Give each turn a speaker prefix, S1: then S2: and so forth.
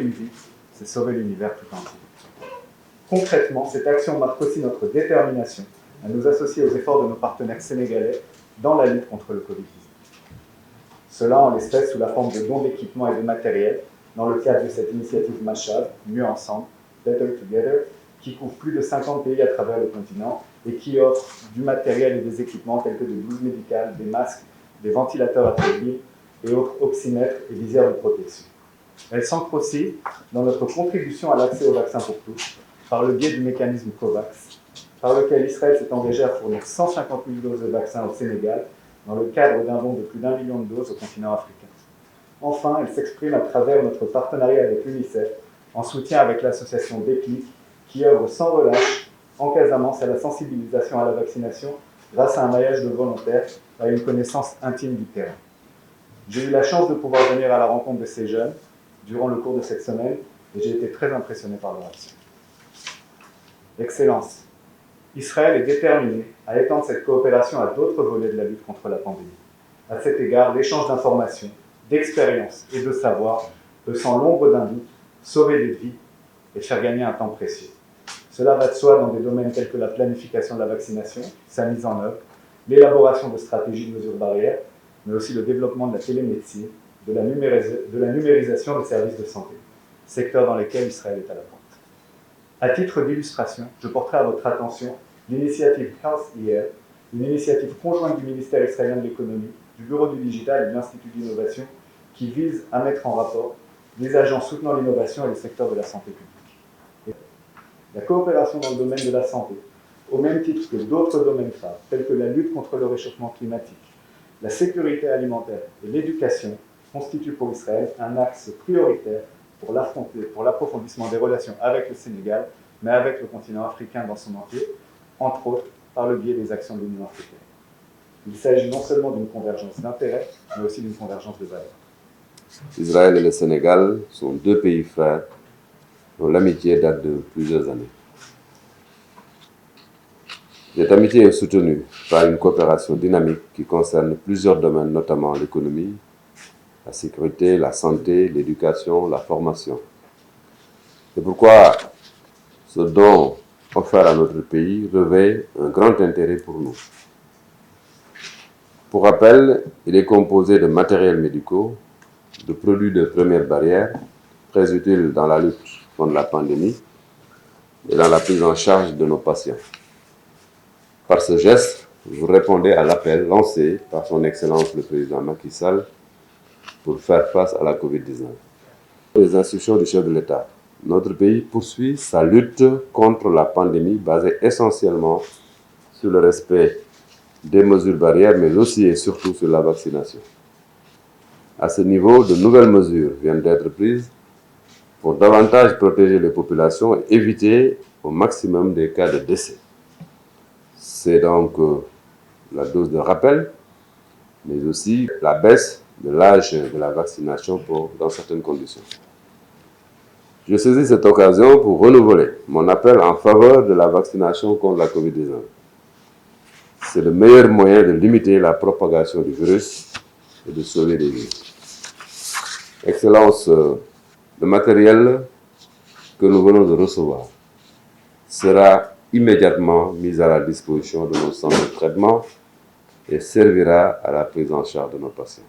S1: une vie, c'est sauver l'univers tout entier. Concrètement, cette action marque aussi notre détermination à nous associer aux efforts de nos partenaires sénégalais dans la lutte contre le Covid-19. Cela en l'espèce sous la forme de dons d'équipements et de matériel dans le cadre de cette initiative Mashab, Mieux ensemble, Better Together, qui couvre plus de 50 pays à travers le continent et qui offre du matériel et des équipements tels que des blouses médicales, des masques, des ventilateurs à turbine et autres oxymètres et visières de protection. Elle s'ancre aussi dans notre contribution à l'accès aux vaccins pour tous, par le biais du mécanisme COVAX, par lequel Israël s'est engagé à fournir 150 000 doses de vaccins au Sénégal, dans le cadre d'un don de plus d'1 million de doses au continent africain. Enfin, elle s'exprime à travers notre partenariat avec l'UNICEF, en soutien avec l'association Déclic, qui œuvre sans relâche en Casamance à la sensibilisation à la vaccination grâce à un maillage de volontaires et à une connaissance intime du terrain. J'ai eu la chance de pouvoir venir à la rencontre de ces jeunes durant le cours de cette semaine et j'ai été très impressionné par leur action. Excellence, Israël est déterminé à étendre cette coopération à d'autres volets de la lutte contre la pandémie. À cet égard, l'échange d'informations, d'expériences et de savoir peut sans l'ombre d'un doute sauver des vies et faire gagner un temps précieux. Cela va de soi dans des domaines tels que la planification de la vaccination, sa mise en œuvre, l'élaboration de stratégies de mesures barrières, mais aussi le développement de la télémédecine, de la numérisation des services de santé, secteur dans lesquels Israël est à la pointe. À titre d'illustration, je porterai à votre attention l'initiative Health Year, une initiative conjointe du ministère israélien de l'économie, du Bureau du digital et de l'Institut d'innovation qui vise à mettre en rapport des agences soutenant l'innovation et le secteur de la santé publique. La coopération dans le domaine de la santé, au même titre que d'autres domaines phares, tels que la lutte contre le réchauffement climatique, la sécurité alimentaire et l'éducation, constitue pour Israël un axe prioritaire pour l'approfondissement des relations avec le Sénégal, mais avec le continent africain dans son entier, entre autres par le biais des actions de l'Union africaine. Il s'agit non seulement d'une convergence d'intérêts, mais aussi d'une convergence de valeurs.
S2: Israël et le Sénégal sont deux pays frères dont l'amitié date de plusieurs années. Cette amitié est soutenue par une coopération dynamique qui concerne plusieurs domaines, notamment l'économie, la sécurité, la santé, l'éducation, la formation. C'est pourquoi ce don offert à notre pays revêt un grand intérêt pour nous. Pour rappel, il est composé de matériels médicaux, de produits de première barrière, très utiles dans la lutte contre la pandémie et dans la prise en charge de nos patients. Par ce geste, vous répondez à l'appel lancé par son Excellence le Président Macky Sall pour faire face à la Covid-19. Les instructions du chef de l'État, notre pays poursuit sa lutte contre la pandémie basée essentiellement sur le respect des mesures barrières, mais aussi et surtout sur la vaccination. À ce niveau, de nouvelles mesures viennent d'être prises pour davantage protéger les populations et éviter au maximum des cas de décès. C'est donc la dose de rappel, mais aussi la baisse de l'âge de la vaccination dans certaines conditions. Je saisis cette occasion pour renouveler mon appel en faveur de la vaccination contre la Covid-19. C'est le meilleur moyen de limiter la propagation du virus et de sauver des vies. Excellence, le matériel que nous venons de recevoir sera immédiatement mis à la disposition de nos centres de traitement et servira à la prise en charge de nos patients.